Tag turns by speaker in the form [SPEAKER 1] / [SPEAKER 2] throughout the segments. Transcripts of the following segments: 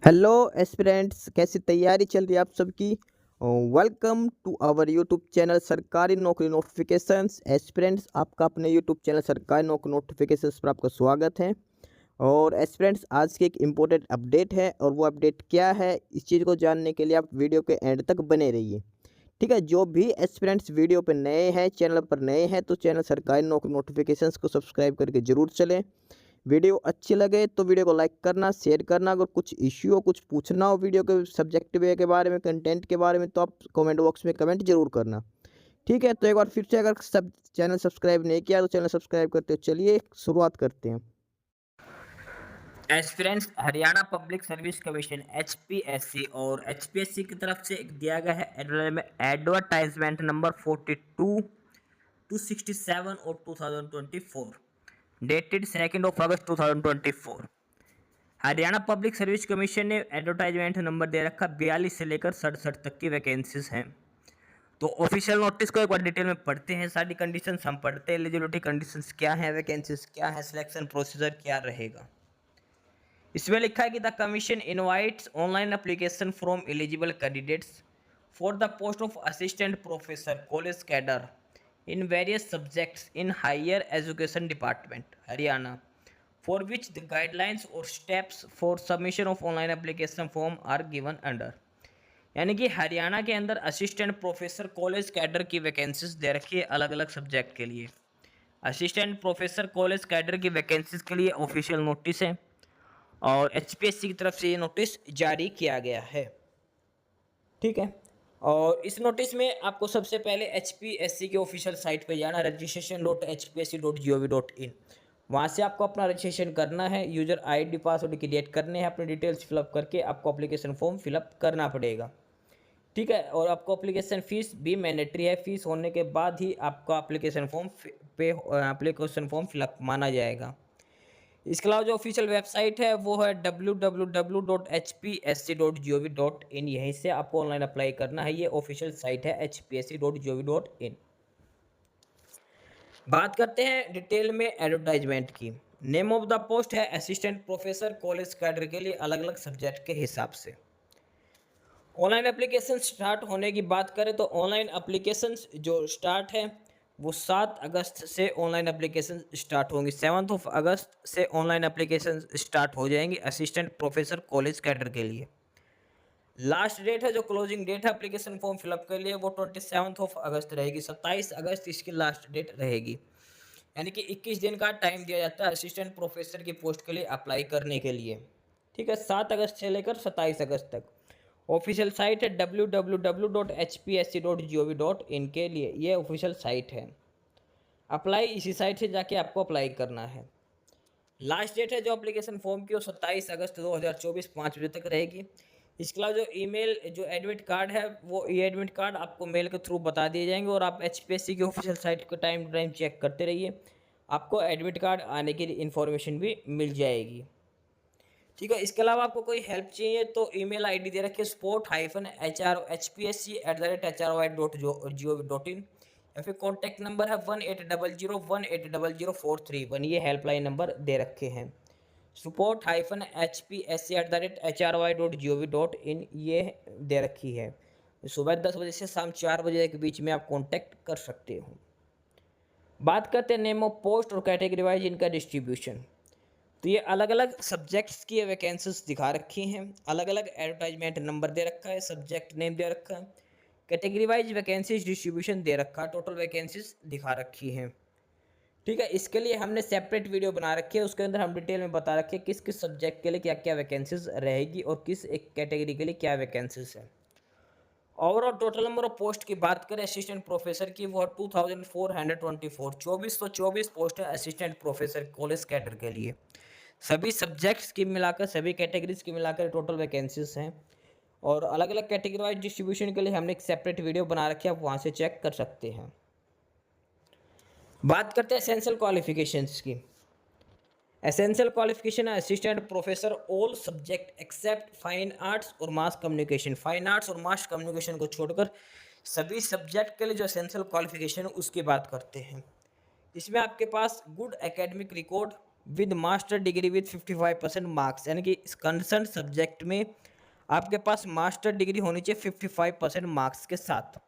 [SPEAKER 1] Hello aspirants, कैसी तैयारी चल रही है आप सबकी। Welcome to our YouTube channel सरकारी नौकरी नोटिफिकेशंस। एस्पिरेंट्स, आपका अपने यूट्यूब चैनल सरकारी नौकरी नोटिफिकेशंस पर आपका स्वागत है। और एस्पिरेंट्स, आज की एक इम्पोर्टेंट अपडेट है, और वो अपडेट क्या है इस चीज़ को जानने के लिए आप वीडियो के एंड तक बने रहिए। ठीक है, जो भी एस्पिरेंट्स वीडियो पर नए हैं, चैनल पर नए हैं, तो चैनल सरकारी नौकरी नोटिफिकेशंस को सब्सक्राइब करके ज़रूर चलें। वीडियो अच्छी लगे तो वीडियो को लाइक करना, शेयर करना। अगर कुछ इश्यू हो, कुछ पूछना हो वीडियो के सब्जेक्ट वे के बारे में, कंटेंट के बारे में, तो आप कमेंट बॉक्स में कमेंट जरूर करना। ठीक है, तो एक बार फिर से, अगर सब चैनल सब्सक्राइब नहीं किया तो चैनल सब्सक्राइब करते हो। चलिए शुरुआत करते हैं।
[SPEAKER 2] Aspirants Haryana public service commission HPSC और एचपीएससी की तरफ से एक दिया गया है एडवर्टाइजमेंट नंबर 42 267 और 2024 डेटेड 2 अगस्त 2024। हरियाणा पब्लिक सर्विस कमीशन ने एडवर्टाइजमेंट नंबर दे रखा 42 से लेकर 67 तक की वैकेंसीज हैं। तो ऑफिशियल नोटिस को एक बार डिटेल में पढ़ते हैं। सारी कंडीशंस हम पढ़ते हैं। एलिजिबिलिटी कंडीशंस क्या है, वैकेंसीज क्या है, सिलेक्शन प्रोसीजर क्या रहेगा। इसमें लिखा है कि the commission invites online application from eligible candidates for the post of assistant professor college cadre in various subjects in higher education department Haryana for which the guidelines और steps for submission of online application form are given under. यानी कि हरियाणा के अंदर assistant professor college cadre की vacancies दे रखी है अलग अलग सब्जेक्ट के लिए। असिस्टेंट प्रोफेसर कॉलेज कैडर की वैकेंसीज के लिए ऑफिशियल नोटिस है और एचपीएससी की तरफ से ये नोटिस जारी किया गया है। ठीक है, और इस नोटिस में आपको सबसे पहले एचपीएससी के ऑफिशियल साइट पे जाना, registration.hpsc.gov.in। वहाँ से आपको अपना रजिस्ट्रेशन करना है, यूजर आईडी पासवर्ड क्रिएट करने हैं, अपने डिटेल्स फिलअप करके आपको एप्लीकेशन फॉर्म फिलअप करना पड़ेगा। ठीक है, और आपको एप्लीकेशन फ़ीस भी मैंडेटरी है। फ़ीस होने के बाद ही आपका एप्लीकेशन फॉर्म फिलअप माना जाएगा। इसके अलावा जो ऑफिशियल वेबसाइट है वो है www.hpsc.gov.in। यहीं से आपको ऑनलाइन अप्लाई करना है। ये ऑफिशियल साइट है hpsc.gov.in। बात करते हैं डिटेल में एडवर्टाइजमेंट की। नेम ऑफ द पोस्ट है असिस्टेंट प्रोफेसर कॉलेज कैडर के लिए अलग अलग सब्जेक्ट के हिसाब से। ऑनलाइन एप्लीकेशन स्टार्ट होने की बात करें तो ऑनलाइन एप्लीकेशन जो स्टार्ट है वो 7 अगस्त से ऑनलाइन एप्लीकेशन स्टार्ट होंगी। 7 अगस्त से ऑनलाइन एप्लीकेशन स्टार्ट हो जाएंगी असिस्टेंट प्रोफेसर कॉलेज कैडर के लिए। लास्ट डेट है, जो क्लोजिंग डेट है एप्लीकेशन फॉर्म फिलअप के लिए, वो 27 अगस्त रहेगी। 27 अगस्त इसकी लास्ट डेट रहेगी। यानी कि 21 दिन का टाइम दिया जाता है असिस्टेंट प्रोफेसर की पोस्ट के लिए अप्लाई करने के लिए। ठीक है, 7 अगस्त से लेकर 27 अगस्त तक। ऑफिशियल साइट है www.hpsc.gov.in के लिए, ये ऑफिशियल साइट है। अप्लाई इसी साइट से जाके आपको अप्लाई करना है। लास्ट डेट है जो एप्लीकेशन फॉर्म की, वो 27 अगस्त 2024 5 बजे तक रहेगी। इसके अलावा जो ईमेल, जो एडमिट कार्ड है, वो ई एडमिट कार्ड आपको मेल के थ्रू बता दिए जाएंगे, और आप एचपीएससी की ऑफिशियल साइट को टाइम टू टाइम चेक करते रहिए। आपको एडमिट कार्ड आने की इन्फॉर्मेशन भी मिल जाएगी। ठीक है, इसके अलावा आपको कोई हेल्प चाहिए तो ईमेल आईडी दे रखी है support-hpsc@hroit.gov.in, या फिर कॉन्टैक्ट नंबर है 1800180043 ये हेल्पलाइन नंबर दे रखे हैं। support-hpsc@hroit.gov.in ये दे रखी है। सुबह 10 बजे से शाम 4 बजे के बीच में आप कॉन्टैक्ट कर सकते हो। बात करते हैं नेम ऑफ पोस्ट और कैटेगरी वाइज इनका डिस्ट्रीब्यूशन। तो ये अलग अलग सब्जेक्ट्स की वैकेंसीज दिखा रखी हैं, अलग अलग एडवर्टाइजमेंट नंबर दे रखा है, सब्जेक्ट नेम दे रखा है, कैटेगरी वाइज वैकेंसीज डिस्ट्रीब्यूशन दे रखा है, टोटल वैकेंसीज दिखा रखी हैं। ठीक है, इसके लिए हमने सेपरेट वीडियो बना रखी है, उसके अंदर हम डिटेल में बता रखे हैं किस किस सब्जेक्ट के लिए क्या क्या वैकेंसीज रहेगी और किस एक कैटेगरी के लिए क्या वैकेंसीज है। Overall total number of post की बात करें असिस्टेंट प्रोफेसर की, वो 2424 2424 पोस्ट है असिस्टेंट प्रोफेसर कॉलेज कैडर के लिए। सभी सब्जेक्ट्स की मिलाकर, सभी कैटेगरीज की मिलाकर टोटल वैकेंसीज हैं। और अलग अलग कैटेगरी वाइज डिस्ट्रीब्यूशन के लिए हमने एक सेपरेट वीडियो बना रखी है, आप वहाँ से चेक कर सकते हैं। बात करते हैं एसेंशियल क्वालिफिकेशंस की। एसेंशियल क्वालिफिकेशन है assistant professor all subject except fine arts और मास कम्युनिकेशन। फाइन आर्ट्स और मास कम्युनिकेशन को छोड़कर सभी सब्जेक्ट के लिए जो एसेंशियल क्वालिफिकेशन है उसकी बात करते हैं। इसमें आपके पास good academic record, with master degree with 55% marks, यानी कि इस कंसर्न सब्जेक्ट में आपके पास मास्टर डिग्री होनी चाहिए 55% मार्क्स के साथ।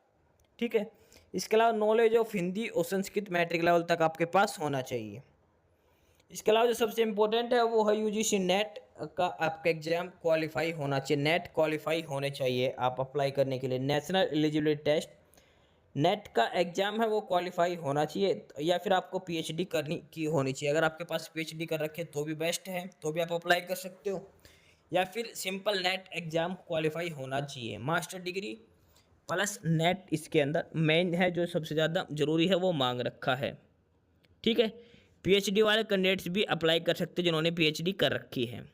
[SPEAKER 2] ठीक है, इसके अलावा नॉलेज ऑफ हिंदी और संस्कृत मैट्रिक लेवल तक आपके पास होना चाहिए। इसके अलावा जो सबसे इम्पोर्टेंट है वो है यूजीसी नेट का आपका एग्जाम क्वालिफाई होना चाहिए, नेट क्वालिफाई होने चाहिए आप अप्लाई करने के लिए। नेशनल एलिजिबिलिटी टेस्ट नेट का एग्जाम है वो क्वालिफाई होना चाहिए, या फिर आपको पीएचडी करनी की होनी चाहिए। अगर आपके पास पीएचडी कर रखे तो भी बेस्ट है, तो भी आप अप्लाई कर सकते हो, या फिर सिंपल नेट एग्जाम क्वालिफाई होना चाहिए। मास्टर डिग्री प्लस नेट इसके अंदर मेन है, जो सबसे ज़्यादा ज़रूरी है वो मांग रखा है। ठीक है, पीएचडी वाले कैंडिडेट्स भी अप्लाई कर सकते हैं जिन्होंने पीएचडी कर रखी है।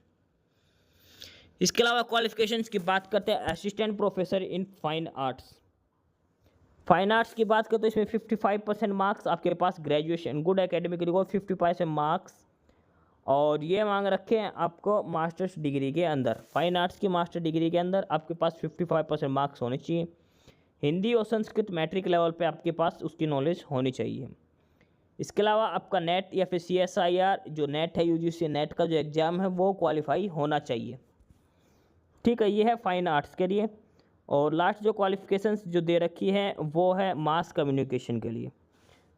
[SPEAKER 2] इसके अलावा क्वालिफिकेशंस की बात करते हैं, assistant professor in fine arts. Fine arts की बात करते हैं तो इसमें 55% मार्क्स आपके पास, graduation good academic record 55% marks, और ये मांग रखे हैं आपको मास्टर्स डिग्री के अंदर। फाइन आर्ट्स की मास्टर डिग्री के अंदर आपके पास 55% मार्क्स होने चाहिए। हिंदी और संस्कृत मैट्रिक लेवल पे आपके पास उसकी नॉलेज होनी चाहिए। इसके अलावा आपका नेट या फिर CSIR जो नेट है, यूजीसी नेट का जो एग्ज़ाम है वो क्वालिफाई होना चाहिए। ठीक है, ये है फाइन आर्ट्स के लिए। और लास्ट जो क्वालिफिकेशंस जो दे रखी है वो है मास कम्युनिकेशन के लिए।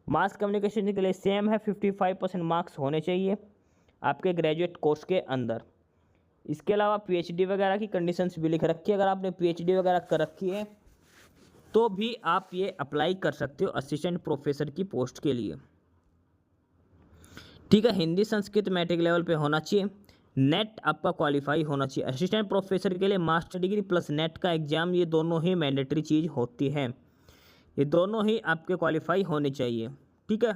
[SPEAKER 2] मास कम्युनिकेशन के लिए सेम है, 55% मार्क्स होने चाहिए आपके ग्रेजुएट कोर्स के अंदर। इसके अलावा पीएचडी वगैरह की कंडीशंस भी लिख रखी है, अगर आपने पीएचडी वगैरह कर रखी है तो भी आप ये अप्लाई कर सकते हो असिस्टेंट प्रोफेसर की पोस्ट के लिए। ठीक है, हिंदी संस्कृत मैट्रिक लेवल पे होना चाहिए, नेट आपका क्वालिफाई होना चाहिए। असिस्टेंट प्रोफेसर के लिए मास्टर डिग्री प्लस नेट का एग्जाम, ये दोनों ही मैंडेटरी चीज़ होती है, ये दोनों ही आपके क्वालिफाई होने चाहिए। ठीक है,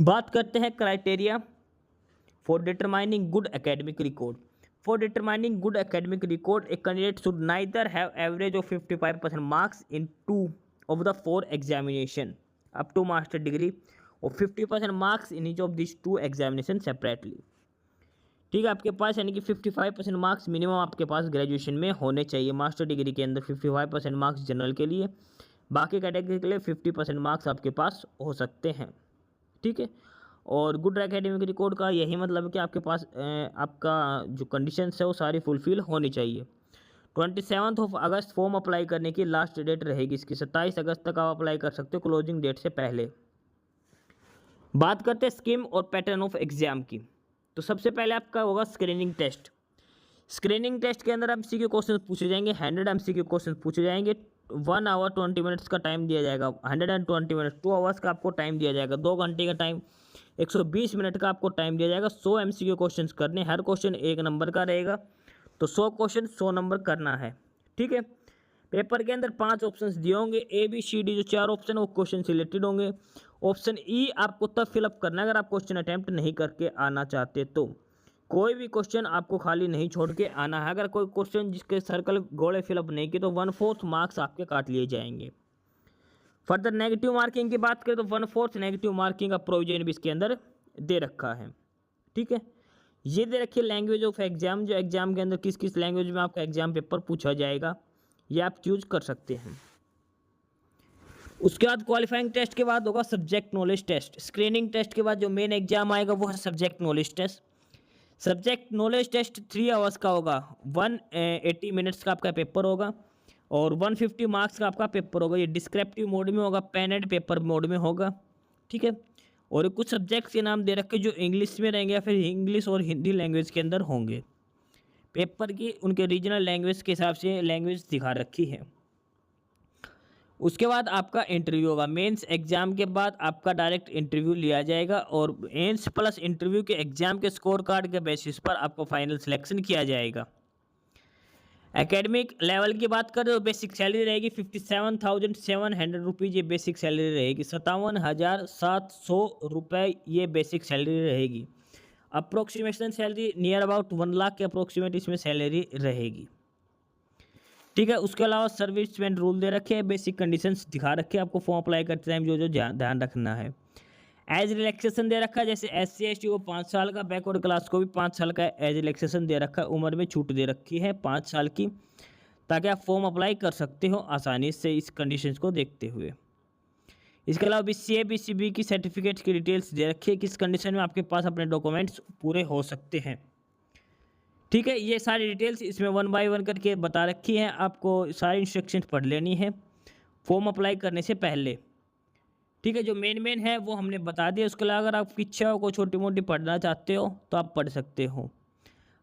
[SPEAKER 2] बात करते हैं criteria for determining good academic record. For determining good academic record a candidate should neither have average of 55% marks in 2 of the 4 examination up to master degree और 50% marks in each of this 2 examination separately. ठीक है, आपके पास यानी कि 55% marks minimum आपके पास graduation में होने चाहिए। मास्टर डिग्री के अंदर 55% मार्क्स जनरल के लिए, बाकी कैटेगरी के लिए 50% मार्क्स आपके पास हो सकते हैं। ठीक है, और गुड एकेडमिक रिकॉर्ड का यही मतलब है कि आपके पास आपका जो कंडीशंस है वो सारी फुलफिल होनी चाहिए। 27 अगस्त फॉर्म अप्लाई करने की लास्ट डेट रहेगी इसकी, 27 अगस्त तक आप अप्लाई कर सकते हो क्लोजिंग डेट से पहले। बात करते हैं स्कीम और पैटर्न ऑफ एग्जाम की, तो सबसे पहले आपका होगा स्क्रीनिंग टेस्ट। स्क्रीनिंग टेस्ट के अंदर MCQ क्वेश्चन पूछे जाएंगे, 100 MCQ क्वेश्चन पूछे जाएंगे। 1 आवर 20 मिनट्स का टाइम दिया जाएगा, 120 मिनट्स, 2 आवर्स का आपको टाइम दिया जाएगा, 2 घंटे का टाइम, 120 मिनट का आपको टाइम दिया जाएगा। 100 MCQ क्वेश्चन करने, हर क्वेश्चन 1 नंबर का रहेगा, तो 100 क्वेश्चन 100 नंबर करना है। ठीक है, पेपर के अंदर 5 ऑप्शंस दिए होंगे, ABCD जो 4 ऑप्शन है वो क्वेश्चन रिलेटेड होंगे। ऑप्शन E आपको तब फिलअप करना है अगर आप क्वेश्चन अटैम्प्ट नहीं करके आना चाहते तो। कोई भी क्वेश्चन आपको खाली नहीं छोड़ के आना है, अगर कोई क्वेश्चन जिसके सर्कल गोले फिलअप नहीं किए तो 1/4 मार्क्स आपके काट लिए जाएंगे। फर्दर नेगेटिव मार्किंग की बात करें तो 1/4 नेगेटिव मार्किंग का प्रोविजन भी इसके अंदर दे रखा है। ठीक है, ये दे रखिए लैंग्वेज ऑफ एग्जाम, जो एग्जाम के अंदर किस किस लैंग्वेज में आपका एग्जाम पेपर पूछा जाएगा ये आप चूज कर सकते हैं। उसके बाद क्वालिफाइंग टेस्ट के बाद होगा subject knowledge test. Screening test के बाद जो मेन एग्जाम आएगा वो है subject knowledge test. Subject knowledge test 3 hours का होगा, 180 मिनट्स का आपका पेपर होगा और 150 मार्क्स का आपका पेपर होगा। ये डिस्क्रिप्टिव मोड में होगा, पेन एंड पेपर मोड में होगा। ठीक है, और कुछ सब्जेक्ट्स के नाम दे रखे जो इंग्लिश में रहेंगे या फिर इंग्लिश और हिंदी लैंग्वेज के अंदर होंगे। पेपर की उनके रीजनल लैंग्वेज के हिसाब से लैंग्वेज दिखा रखी है। उसके बाद आपका इंटरव्यू होगा। मेंस एग्जाम के बाद आपका डायरेक्ट इंटरव्यू लिया जाएगा और मेंस प्लस इंटरव्यू के एग्जाम के स्कोर कार्ड के बेसिस पर आपको फाइनल सिलेक्शन किया जाएगा। एकेडमिक लेवल की बात करें तो बेसिक सैलरी रहेगी 57,700 रुपीज़, ये बेसिक सैलरी रहेगी। 57,700 रुपये ये बेसिक सैलरी रहेगी। Approximation salary near about 1 lakh के अप्रोक्सीमेट इसमें सैलरी रहेगी। ठीक है, उसके अलावा सर्विसमैन रूल दे रखे हैं, बेसिक कंडीशंस दिखा रखे हैं आपको फॉर्म अप्लाई करते टाइम जो ध्यान रखना है। एज रिलैक्सेशन दे रखा है, जैसे SC/ST को 5 साल का, बैकवर्ड क्लास को भी 5 साल का एज रिलैक्सेशन दे रखा है, उम्र में छूट दे रखी है 5 साल की, ताकि आप फॉर्म अप्लाई कर सकते हो आसानी से इस कंडीशंस को देखते हुए। इसके अलावा BCA BCB की सर्टिफिकेट की डिटेल्स दे रखी है, किस कंडीशन में आपके पास अपने डॉक्यूमेंट्स पूरे हो सकते हैं। ठीक है, ये सारी डिटेल्स इसमें 1 बाय 1 करके बता रखी हैं, आपको सारी इंस्ट्रक्शंस पढ़ लेनी है फॉर्म अप्लाई करने से पहले। ठीक है, जो मेन है वो हमने बता दिया। उसके अलावा अगर आपकी इच्छा हो, कोई छोटी मोटी पढ़ना चाहते हो तो आप पढ़ सकते हो।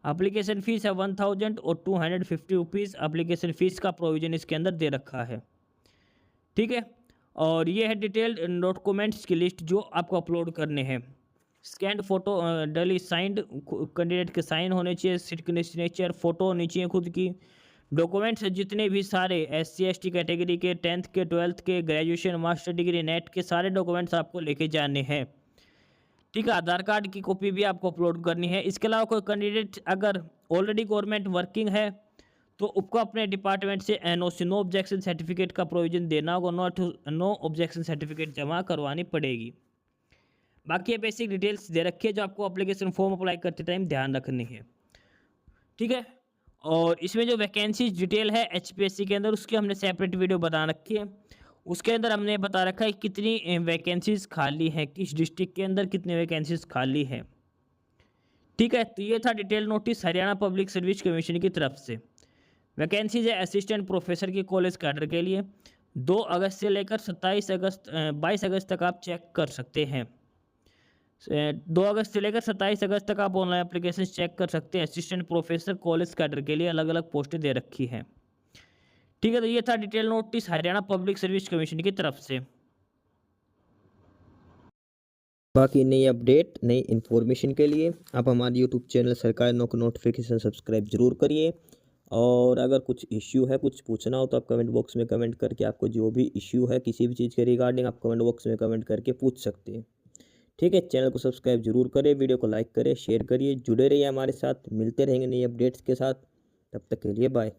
[SPEAKER 2] एप्लीकेशन फ़ीस है 1000 और 250 रुपीज़ एप्लीकेशन फ़ीस का प्रोविज़न इसके अंदर दे रखा है। ठीक है, और ये है डिटेल्ड डॉक्यूमेंट्स की लिस्ट जो आपको अपलोड करने हैं। स्कैंड फोटो डली साइंड, कैंडिडेट के साइन होने चाहिए, सिग्नेचर फोटो होनी चाहिए खुद की। डॉक्यूमेंट्स जितने भी सारे SC ST कैटेगरी के, 10th के, 12th के, ग्रेजुएशन, मास्टर डिग्री, नेट के सारे डॉक्यूमेंट्स आपको लेके जाने हैं। ठीक है, आधार कार्ड की कॉपी भी आपको अपलोड करनी है। इसके अलावा कोई कैंडिडेट अगर ऑलरेडी गवर्नमेंट वर्किंग है तो उसको अपने डिपार्टमेंट से NOC नो ऑब्जेक्शन सर्टिफिकेट का प्रोविजन देना होगा, नो ऑब्जेक्शन सर्टिफिकेट जमा करवानी पड़ेगी। बाकी ये बेसिक डिटेल्स दे रखी है जो आपको एप्लीकेशन फॉर्म अप्लाई करते टाइम ध्यान रखनी है। ठीक है, और इसमें जो वैकेंसी डिटेल है HPSC के अंदर, उसकी हमने सेपरेट वीडियो बता रखी है। उसके अंदर हमने बता रखा है कितनी वैकेंसीज खाली है, किस डिस्ट्रिक्ट के अंदर कितनी वैकेंसीज खाली है। ठीक है, तो ये था detail notice Haryana public service commission की तरफ से। वैकेंसीज है असिस्टेंट प्रोफेसर की कॉलेज कैडर के लिए 2 अगस्त से लेकर 22 अगस्त तक आप चेक कर सकते हैं। 2 अगस्त से लेकर 27 अगस्त तक आप ऑनलाइन एप्लीकेशन चेक कर सकते हैं। असिस्टेंट प्रोफेसर कॉलेज कैडर के लिए अलग अलग पोस्टें दे रखी हैं। ठीक है, तो ये था detail notice Haryana public service commission की तरफ से।
[SPEAKER 1] बाकी नई अपडेट, नई इन्फॉर्मेशन के लिए आप हमारे यूट्यूब चैनल सरकारी नौकरी नोटिफिकेशन सब्सक्राइब जरूर करिए। और अगर कुछ इश्यू है, कुछ पूछना हो तो आप कमेंट बॉक्स में कमेंट करके, आपको जो भी इश्यू है किसी भी चीज़ के रिगार्डिंग, आप कमेंट बॉक्स में कमेंट करके पूछ सकते हैं। ठीक है, चैनल को सब्सक्राइब जरूर करें, वीडियो को लाइक करें, शेयर करिए, जुड़े रहिए हमारे साथ। मिलते रहेंगे नई अपडेट्स के साथ, तब तक के लिए बाय।